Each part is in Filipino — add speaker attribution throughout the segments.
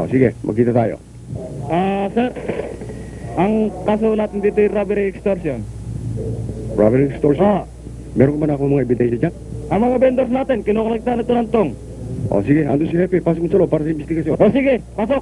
Speaker 1: sige, magkita tayo.
Speaker 2: Sir, ang kaso natin dito ay robbery extortion.
Speaker 1: Robbery extortion? Meron ko ba na ako mga ebidensya dyan?
Speaker 2: Ang mga vendors natin, kinukolekta na ito ng tong.
Speaker 1: Sige, ando si Hepe, pasok mo sa loob para sa investigasyon.
Speaker 2: Sige, pasok.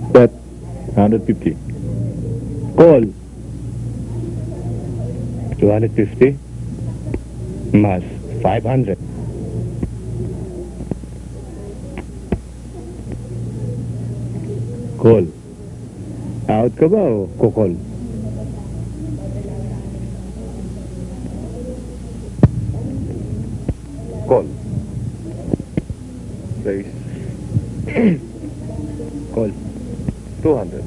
Speaker 3: Bet, 150.
Speaker 1: Call. 250 mas 500. Call. Out ka ba o kukol? Call. Place. Call. 200.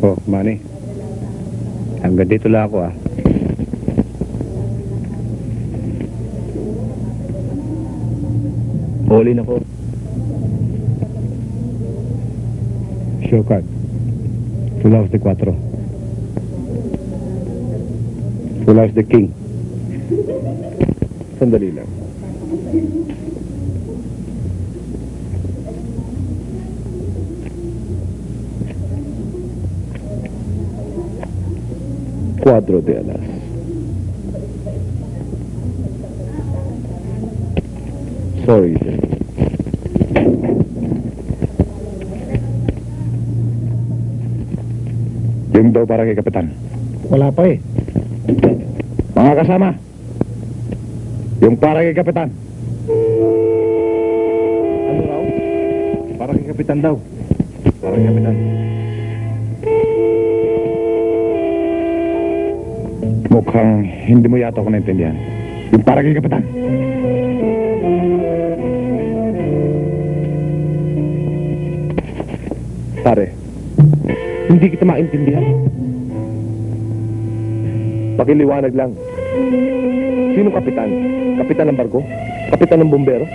Speaker 1: Oh, Manny. Hanggang dito lang ako
Speaker 3: All in ako.
Speaker 1: Show card. Fulaos de 4. Fulaos de King.
Speaker 3: Sandali lang. Cuadro de alas. Sorry, sir.
Speaker 1: Yung daw para kay Kapitan.
Speaker 2: Wala pa eh.
Speaker 1: Mga kasama. Yung para kay Kapitan.
Speaker 3: Ano raw?
Speaker 1: Para kay Kapitan daw. Para kay Kapitan. Mukhang hindi mo yata ako naintindihan. Yung para kay Kapitan.
Speaker 3: Pare, hindi kita maintindihan. Pakiliwanag lang. Sino kapitan? Kapitan ng barko? Kapitan ng bumbero?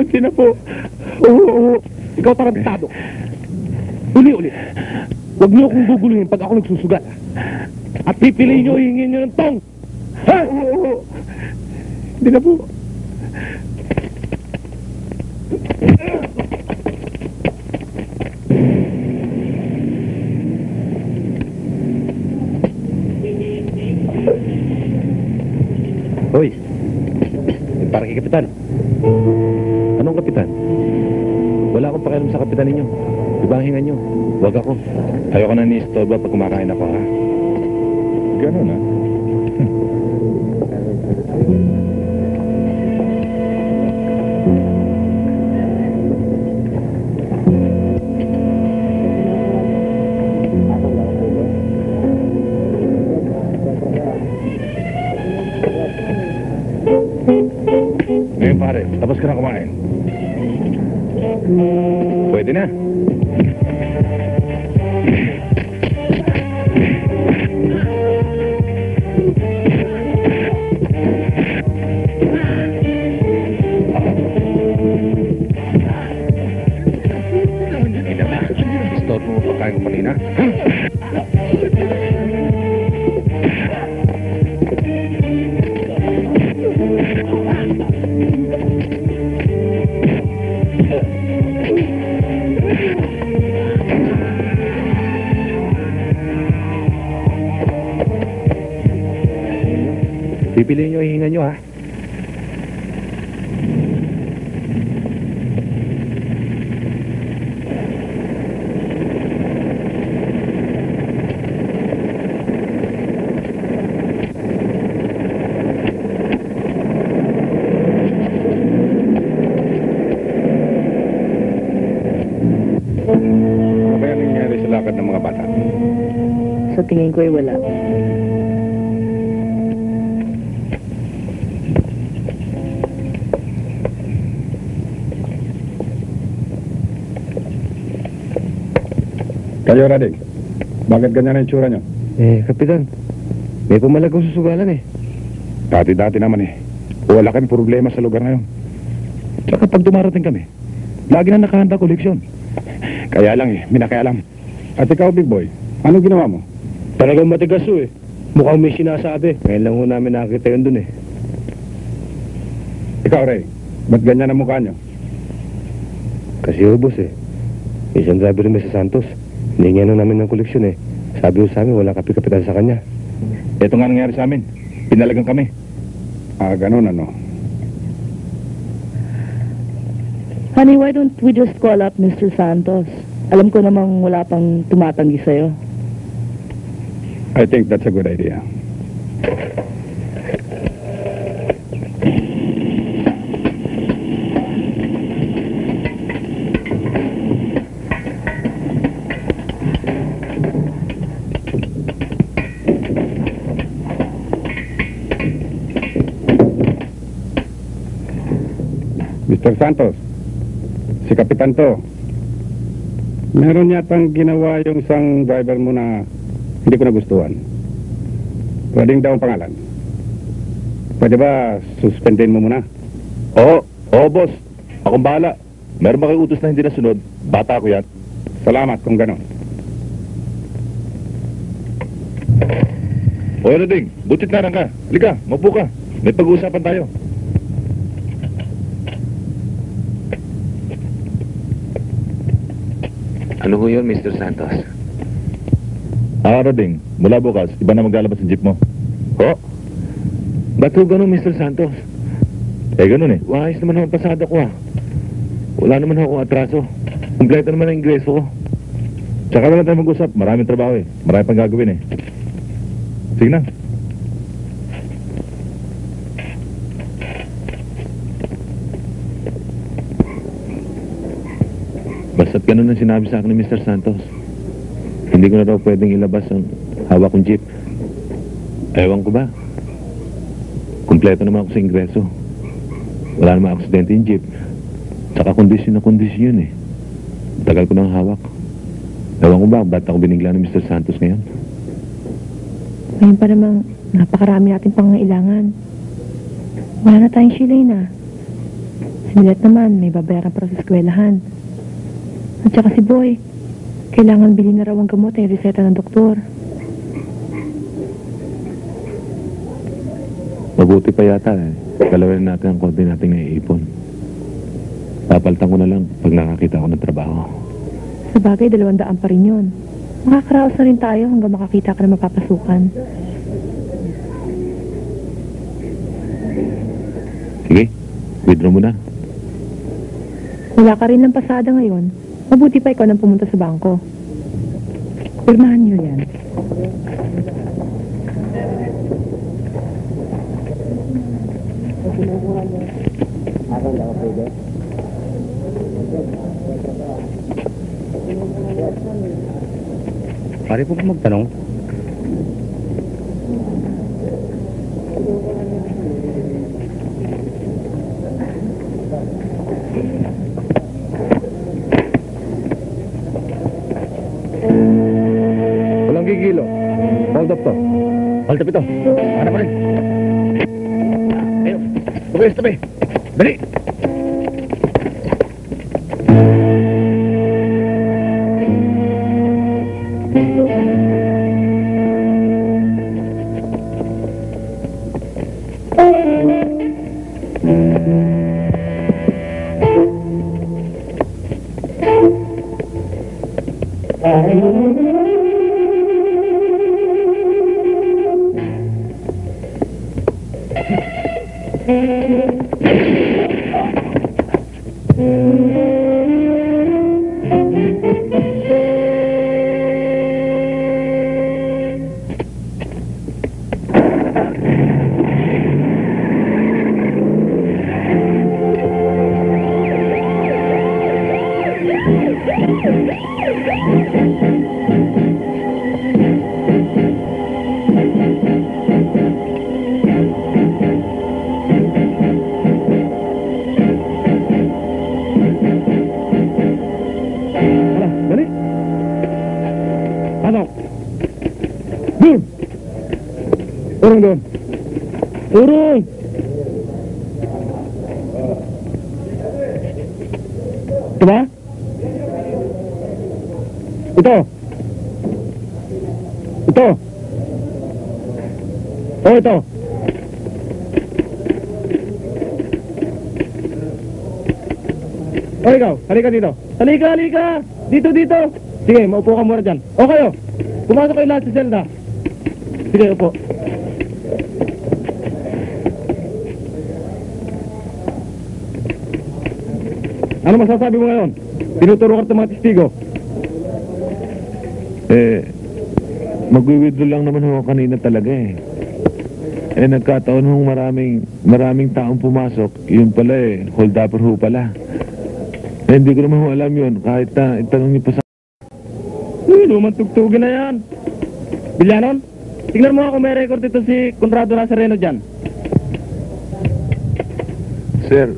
Speaker 1: Hindi na po. Oo. Ikaw tarantado. Uli. Huwag niyo akong guguluhin pag ako nagsusugat. At pipiliin niyo, hingin niyo ng tong. Ha? Oo. Hindi na po. Hoy. Para kay Kapitan. Anong Kapitan?
Speaker 3: Wala akong pakialam sa kapitan ninyo. Iba ang hinga nyo. Huwag ako. Ayoko na ni-istorba pag kumakain ako, ha? Ganun, ha? Ngayon pare, tapos ka na kumain. Pwede na. Ina ba? Store mo pagkain ko kanina? Pipiliin nyo, hihinga nyo, ha? Ano kaya nangyari sa lakad ng mga bata?
Speaker 4: Sa tingin ko ay wala.
Speaker 5: Kayo, Radig. Bakit ganyan ang itsura nyo?
Speaker 3: Kapitan, may pumalagong susugalan, eh. Dati-dati naman, eh. Wala kami problema sa lugar na yun. Tsaka pag dumarating kami, lagi na nakahanda koleksyon. Kaya lang, eh, minakialam.
Speaker 5: At ikaw, Big Boy, anong ginawa mo?
Speaker 1: Talagang matigas eh. Mukhang may sinasabi. Ngayon lang ho namin nakakita yun dun eh.
Speaker 5: Ikaw, Ray, ba't ganyan ang mukha nyo?
Speaker 3: Kasi ho, boss, eh. Isang driver rin sa Santos. Hindi nga namin ng koleksyon, eh. Sabi ho sa amin, wala kapitan sa kanya. Ito nga nangyari sa amin. Pinalagan kami.
Speaker 5: Ganun ano.
Speaker 4: Honey, why don't we just call up Mr. Santos? Alam ko namang wala pang tumatanggi sa'yo.
Speaker 5: I think that's a good idea. Mr. Santos, si Kapitan to. Meron yatang ginawa yung isang driver mo na hindi ko nagustuhan. Pwedeng daw ang pangalan. Pwede ba suspendin mo muna?
Speaker 3: Oo, boss. Akong bahala. Meron ba kayo utos na hindi nasunod? Bata ko yan.
Speaker 5: Salamat kung gano'n.
Speaker 3: O, Rading, butit na lang ka. Halika, mapu ka. May pag-uusapan tayo.
Speaker 6: Ano ho yun, Mr. Santos?
Speaker 3: Rading, mula bukas, iba na maglalabas ng jeep mo.
Speaker 6: Ba't ho ganun, Mr. Santos?
Speaker 3: Ganun eh.
Speaker 6: Ayos naman ho ang pasada ko Wala naman ho akong atraso. Kompleto naman ang ingreso ko.
Speaker 3: Tsaka na lang tayo mag-usap. Maraming trabaho eh. Marami pang gagawin eh. Sige na.
Speaker 6: Basta't ganun ang sinabi sa akin ni Mr. Santos. Hindi ko na raw pwedeng ilabas ang hawak kong jeep. Ewan ko ba? Kompleto naman ako sa ingreso. Wala namang aksidente yung jeep. Tsaka kondisyon na kondisyon yun eh. Tagal ko nang hawak. Ewan ko ba, ba't ako binigla ni Mr. Santos ngayon?
Speaker 4: Ngayon pa namang napakarami natin pangangailangan. Wala na tayong silay na. Si Milet naman, may babayaran para sa eskwelahan. At saka si Boy, kailangan bilhin na raw ang gamot ay reseta ng doktor.
Speaker 6: Mabuti pa yata eh. Galawin natin ang konti nating naiipon. Papalitan ko na lang pag nakakita ko ng trabaho.
Speaker 4: Sa bagay, 200 pa rin yun. Makakaraos na rin tayo hanggang makakita ka na mapapasukan.
Speaker 6: Sige, withdraw mo na.
Speaker 4: Wala ka rin ng pasada ngayon. Mabuti pa ikaw nang pumunta sa bangko. Pirmahan niyo yan.
Speaker 2: Pare po magtanong.
Speaker 3: Walang gigilo. Hold up to.
Speaker 2: Hold up ito. Ano pa rin?
Speaker 3: Ayun. Tabi. Dali.
Speaker 1: Dali. Pasok. Doon.
Speaker 3: Urong doon.
Speaker 1: Urong. Ito ba? Ito. Ito. Oh, ito. O ikaw, halika dito. Halika! Dito! Sige, maupo ka muna dyan. O kayo, pumasok kayo lahat sa selda. Sige, upo. Ano masasabi mo ngayon? Tinuturo ka ng mga testigo.
Speaker 6: Magwi-withdraw lang naman ako kanina talaga eh. Nagkataon hong maraming taong pumasok. Yun pala hold upper ho pala. Hindi ko naman alam yun. Kahit itanong niyo pa sa...
Speaker 1: Lumang tugtugin na yan. Bilyanon, tingnan mo ako may record ito si Conrado Nazareno dyan.
Speaker 6: Sir,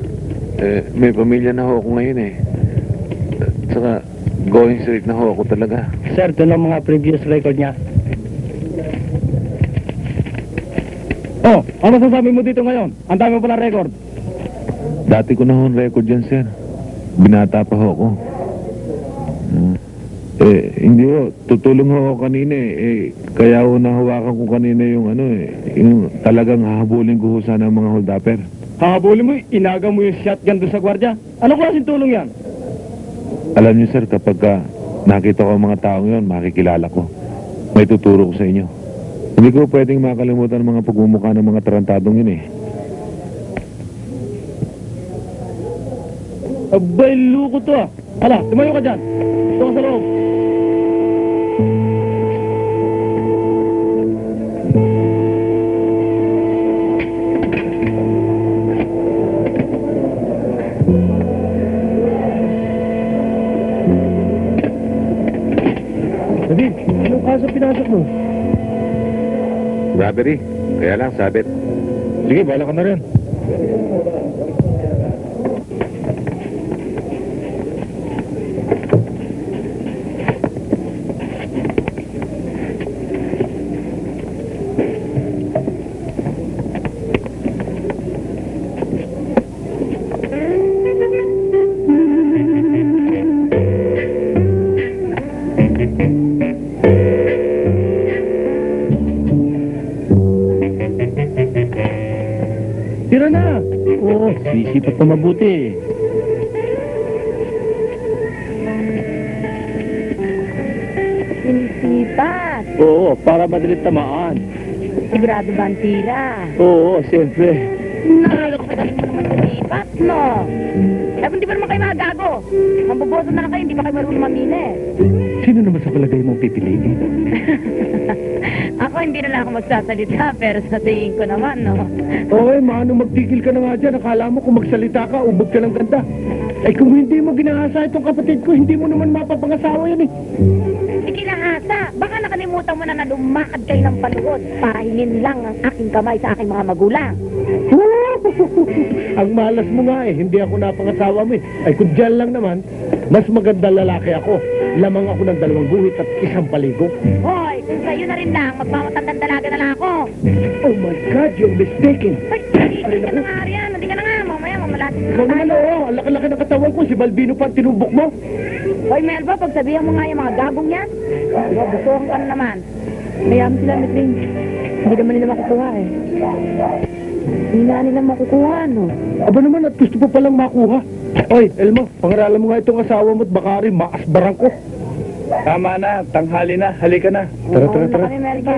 Speaker 6: may pamilya na ho ako ngayon eh. Saka, going straight na ho ako talaga.
Speaker 2: Sir, ito lang mga previous record niya.
Speaker 1: Oh, ano masasabi mo dito ngayon? Ang dami mo pala record.
Speaker 6: Dati ko na ho ang record dyan, sir. Binata pa ho ako. Hindi ho. Tutulong ho ako kanina eh. Kaya ho nahawakan ko kanina yung yung talagang hahabulin ko ho sana ang mga hold-upper.
Speaker 1: Hahabulin mo, inaga mo yung shotgun doon sa gwardya. Anong klaseng tulong yan?
Speaker 6: Alam niyo, sir, kapag nakita ko ang mga taong yon, makikilala ko. May tuturo ko sa inyo. Hindi ko pwedeng makalimutan ang mga pagmumukha ng mga tarantadong yun eh.
Speaker 1: Abay, luko to ah. Hala, tumayo ka dyan. Ito ka sa loob. David, anong kaso pinasok mo?
Speaker 6: Robbery. Kaya lang, sabit.
Speaker 3: Sige, bala ka na rin.
Speaker 1: Tira na!
Speaker 2: Oo, sisipat pa mabuti.
Speaker 7: Sinisipat.
Speaker 2: Oo, para madalit tamaan.
Speaker 7: Sigurado ba ang tira?
Speaker 2: Oo, siyempre.
Speaker 7: Nalok sa galing mo naman lumipat, no? Eh, kung di pa naman kayo magago. Mamboboso na lang kayo, hindi pa kayo marunong mamili.
Speaker 1: Sino naman sa palagay mong pipiliin?
Speaker 7: Ako hindi na lang ako magsasalita, pero sa tingin ko naman, no?
Speaker 1: Oy, maano magtigil ka na nga dyan. Akala mo kung magsalita ka, ubog ka ng ganda. Ay kung hindi mo ginahasa itong kapatid ko, hindi mo naman mapapangasawa yan eh.
Speaker 7: Hindi lahasa. Baka nakalimutan mo na lumakad kayo ng paluhod. Pahingin lang ang aking kamay sa aking mga magulang.
Speaker 1: Ang malas mo nga eh, hindi ako napangasawa mo eh. Ay kung dyan lang naman, mas maganda lalaki ako. Lamang ako ng 2 guhit at 1 paligo.
Speaker 7: Hoy, kung sa'yo na rin lang, magmamatandang dalaga na lang ako.
Speaker 1: Oh my God, you're mistaken.
Speaker 7: Hoy, hindi ka na nga, Arian. Hindi ka na nga. Mamaya, mamalasin
Speaker 1: Ikaw naman oo, ang laki-laki ng katawan ko. Si Balbino pa ang tinumbok mo.
Speaker 7: Hoy, Melba, pagsabihan mo nga yung mga gagong yan. Busuhan ka na naman.
Speaker 4: Hayaan mo sila, Mitling. Hindi naman nila makukuha eh.
Speaker 7: Hindi na nila makukuha, no?
Speaker 1: Aba naman at gusto pa palang makuha. Oy, Elmo, pangaralan mo nga itong asawa mo at baka rin maasbarang ko.
Speaker 5: Tama na, tanghali na, halika na.
Speaker 1: Tara, tara, tara.
Speaker 7: Kami, Melba.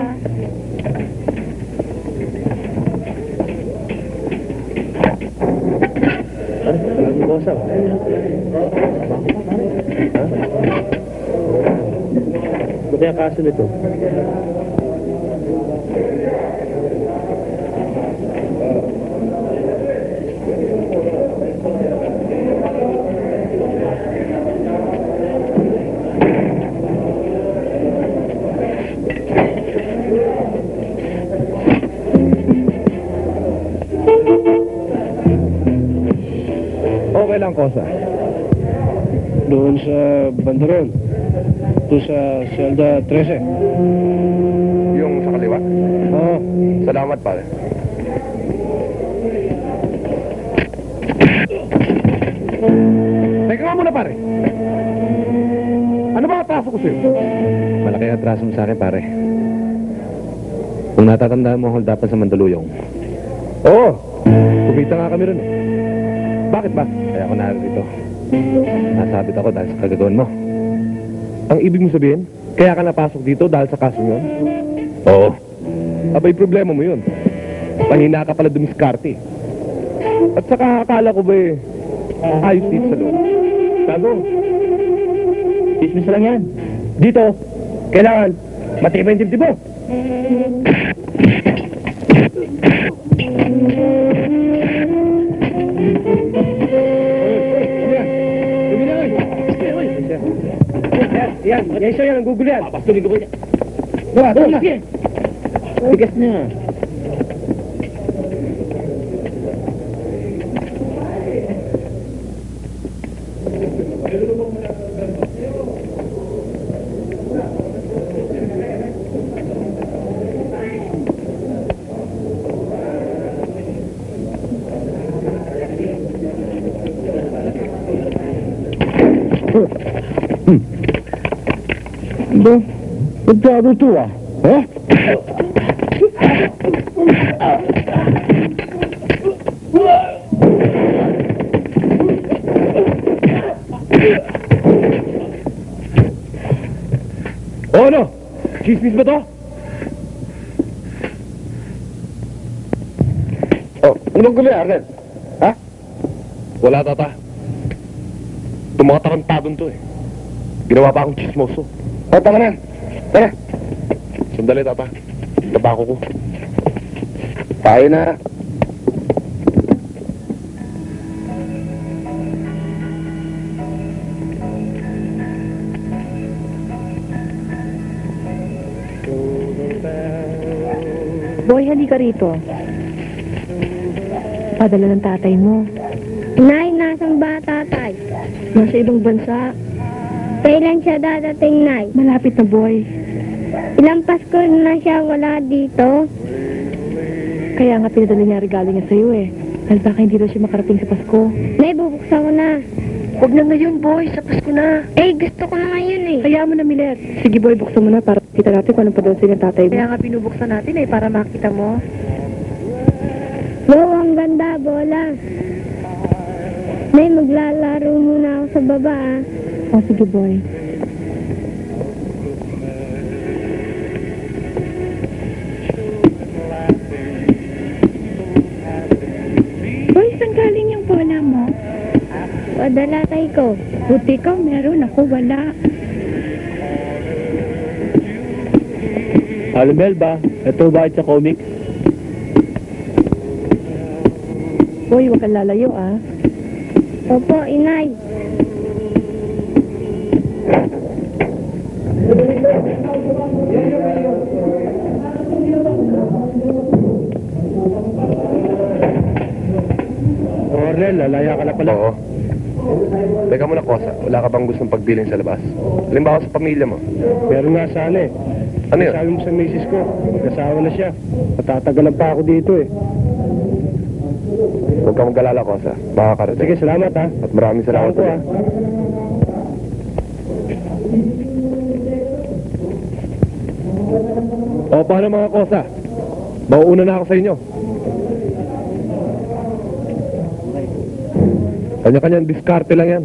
Speaker 1: Ano kaya kaso nito?
Speaker 5: Okay lang, Kosa.
Speaker 1: Doon sa Bandaron. Doon sa Selda 13.
Speaker 3: Yung sa kaliwa?
Speaker 1: Oo.
Speaker 3: Salamat, pare.
Speaker 1: Teka nga muna, pare. Ano ba atraso ko sa'yo?
Speaker 6: Malaki ang atraso mo sa akin, pare. Kung natatandaan mo, hold dapat sa Mandaluyong.
Speaker 1: Oo. Kumita nga kami ron eh.
Speaker 6: Bakit ba? Kaya ako narito. Nasabit ako dahil sa kagagawan mo.
Speaker 1: Ang ibig mo sabihin, kaya ka napasok dito dahil sa kaso yun?
Speaker 6: Oo.
Speaker 1: Abay, problema mo yun. Mahina ka pala dumiskarte. At saka akala ko ba eh, ayos dito sa loob. Sago, business lang yan. Dito, kailangan matibay yung dibdib mo. Yan, siya yan, ang gugulo yan. Papastunin ko po yan. Doon na. Bigas niya. Ba? Magkano ito ah? Ha? O ano? Chismis ba to?
Speaker 3: Oh, anong gulo yan, Arnel? Ha?
Speaker 1: Wala, tata. Itong mga tarantadon to eh. Ginawa pa akong chismoso.
Speaker 3: O, tama na. Tara.
Speaker 1: Sandali, tata. Tabako ko.
Speaker 3: Tayo na.
Speaker 4: Boy, halika rito. Padala ng tatay mo.
Speaker 8: Nay, nasaan ba tatay?
Speaker 4: Nasa ibang bansa.
Speaker 8: Kailan siya dadating, Nay?
Speaker 4: Malapit na, boy.
Speaker 8: Ilang Pasko na siya wala dito?
Speaker 4: Kaya nga pinadala niya regalo niya sa'yo eh. Dahil baka hindi daw siya makarating sa Pasko.
Speaker 8: Nay, bubuksan ko na.
Speaker 4: Huwag na ngayon, boy. Sa Pasko na.
Speaker 8: Eh, gusto ko na ngayon eh.
Speaker 4: Kaya mo na, Milet. Sige, boy, buksan mo na para kita natin kung anong padala sa'yo ng tatay mo.
Speaker 7: Kaya nga binubuksan natin eh, para makita mo.
Speaker 8: Wow, ang ganda, bola. Nay, maglalaro muna ako sa baba ah.
Speaker 4: O, sige, boy. Boy, saan galing yung bola mo?
Speaker 8: Padalatay ko.
Speaker 4: Buti ka, meron. Ako, wala.
Speaker 2: Alam ba? Ito ba sa comic?
Speaker 4: Boy, huwag kang lalayo, ah.
Speaker 8: Opo, inay.
Speaker 1: Ornel, lalaya ka na pala.
Speaker 9: Oo. Teka muna, Kosa. Wala ka bang gustong pagbilin sa labas? Halimbawa sa pamilya mo.
Speaker 1: Meron nga sana eh.
Speaker 9: Ano yun?
Speaker 1: Sabi mo sa misis ko, nag-asawa na siya. Matatagalan pa ako dito eh.
Speaker 9: Huwag kang mag-alala, Kosa. Makakarating.
Speaker 1: Sige, salamat ha.
Speaker 9: At maraming salamat
Speaker 1: Salamat po,
Speaker 9: ulit.
Speaker 1: O, paano mga Kosa? Mauuna na ako sa inyo. Kanya-kanyang diskarte lang yan.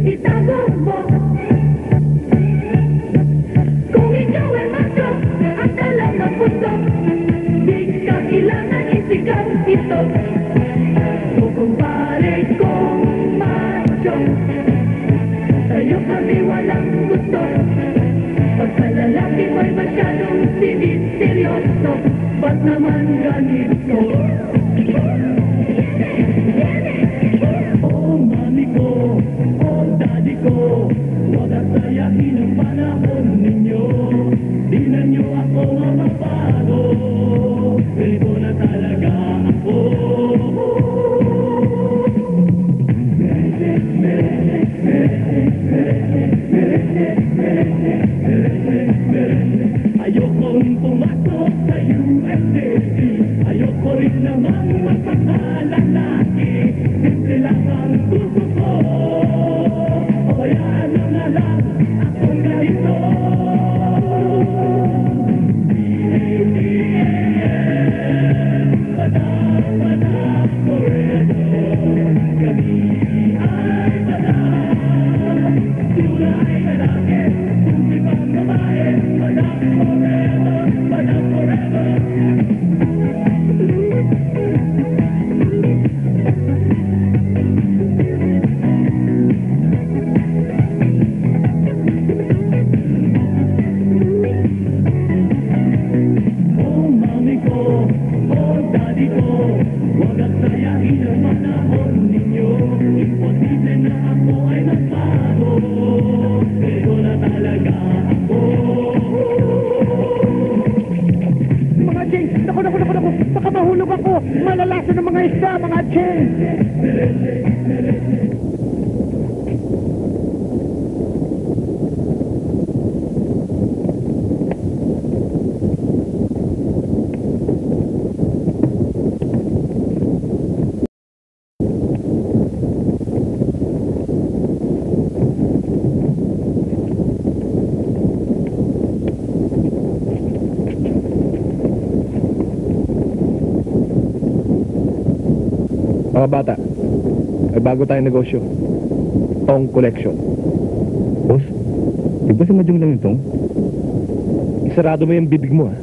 Speaker 10: Itago mo. Kung ikaw ay macho,
Speaker 1: Mga bata, ay bago tayong negosyo. Tong collection.
Speaker 3: Boss, di ba si Madyong lang yung tong?
Speaker 1: Isarado mo yung bibig mo, ha?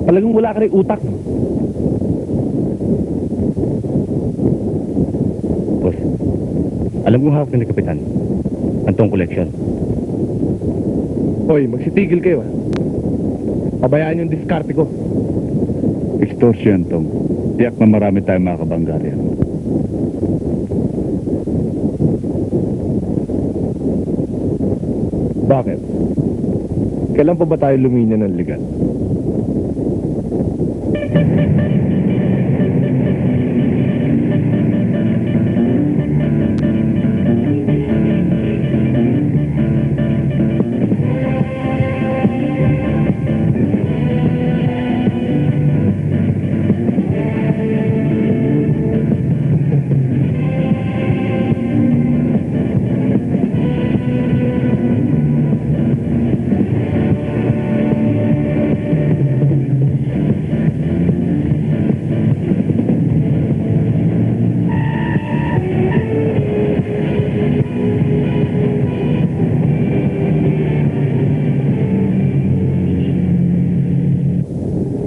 Speaker 1: Talagang wala ka rin utak, no?
Speaker 3: Boss, alam kong hawak ni Kapitan ang tong collection.
Speaker 1: Hoy, magsitigil kayo, ha? Pabayaan yung diskarte ko.
Speaker 3: Extortion, tong. Tiyak na marami tayong mga kabangga riyan.
Speaker 1: Bakit? Kailan pa ba tayo luminya ng legal?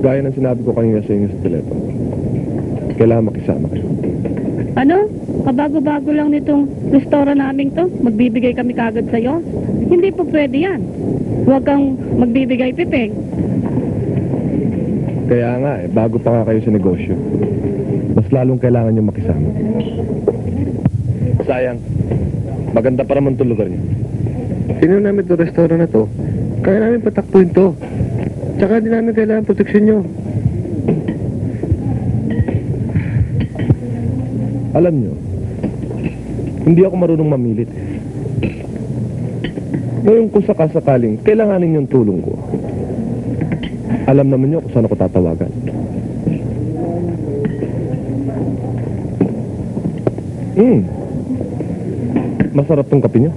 Speaker 1: Gaya ng sinabi ko kanina sa inyo sa telepono, kailangan makisama kayo.
Speaker 10: Ano? Kabago-bago lang nitong restaurant namin to. Magbibigay kami kagad sa'yo. Hindi po pwede yan. Huwag kang magbibigay pipeng.
Speaker 1: Kaya nga bago pa nga kayo sa negosyo, mas lalong kailangan nyo makisama. Sayang, maganda pa naman itong lugar niyo. Sino namin itong restaurant na to? Kaya namin patakpuin to. Tsaka hindi namin kailangan proteksyon nyo. Alam nyo, hindi ako marunong mamilit. Ngayon kung sakasakaling kailanganin yung tulong ko, alam naman nyo kung saan ako tatawagan. Masarap tong kape nyo.